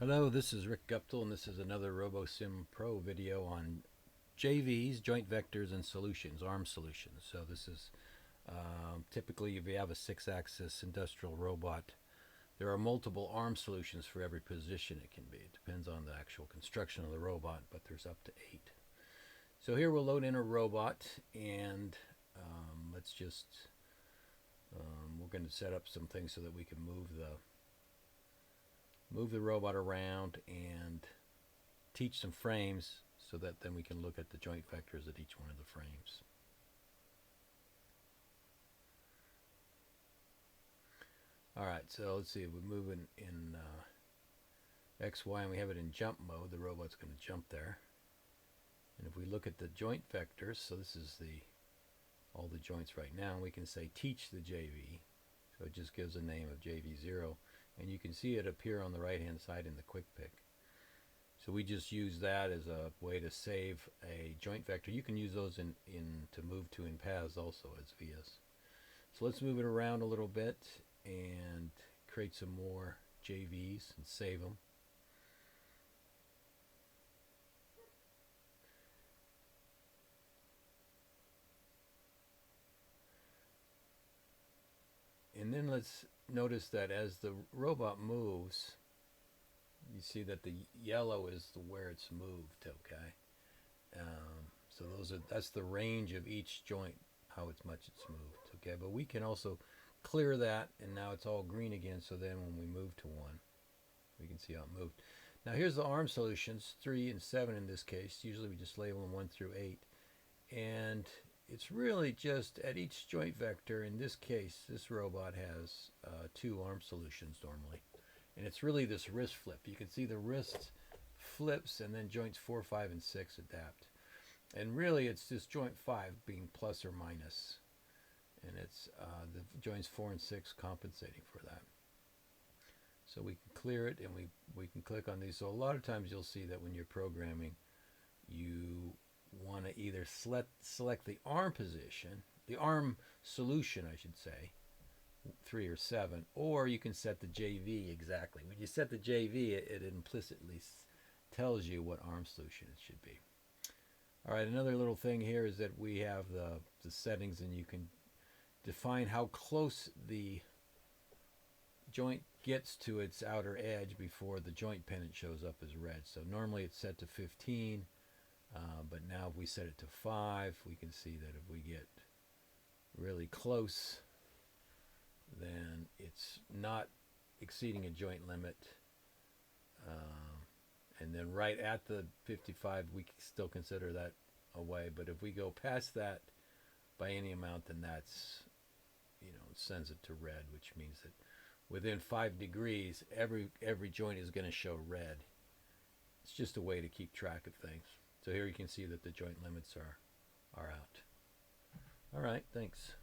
Hello, this is Rick Guptill, and this is another RoboSim Pro video on JVs, joint vectors, and solutions, ARM solutions. So this is typically if you have a 6-axis industrial robot, there are multiple ARM solutions for every position it can be. It depends on the actual construction of the robot, but there's up to 8. So here we'll load in a robot, and let's just, we're going to set up some things so that we can move the robot around and teach some frames so that then we can look at the joint vectors at each one of the frames. Alright, so let's see, we're moving in X, Y, and we have it in jump mode. The robot's going to jump there. And if we look at the joint vectors, so this is all the joints right now, we can say teach the JV. So it just gives a name of JV0. And you can see it appear on the right hand side in the quick pick. So we just use that as a way to save a joint vector. You can use those to move to in paths also as VS. So let's move it around a little bit and create some more JVs and save them. And then let's notice that as the robot moves, you see that the yellow is where it's moved, okay? So that's the range of each joint, how much it's moved, okay? But we can also clear that, and now it's all green again, so then when we move to one, we can see how it moved. Now here's the ARM solutions, 3 and 7 in this case. Usually we just label them 1 through 8. And it's really just at each joint vector. In this case, this robot has 2 ARM solutions normally. And it's really this wrist flip. You can see the wrist flips and then joints 4, 5, and 6 adapt. And really it's just joint 5 being plus or minus. And it's the joints 4 and 6 compensating for that. So we can clear it and we can click on these. So a lot of times you'll see that when you're programming, you want to either select the ARM position, the ARM solution I should say, 3 or 7, or you can set the JV exactly. When you set the JV, it implicitly tells you what ARM solution it should be. Alright, another little thing here is that we have the settings, and you can define how close the joint gets to its outer edge before the joint pennant shows up as red. So normally it's set to 15, but now if we set it to 5, we can see that if we get really close, then it's not exceeding a joint limit. And then right at the 55, we still consider that away. But if we go past that by any amount, then that's, sends it to red, which means that within 5 degrees, every joint is going to show red. It's just a way to keep track of things. So here you can see that the joint limits are out. All right, thanks.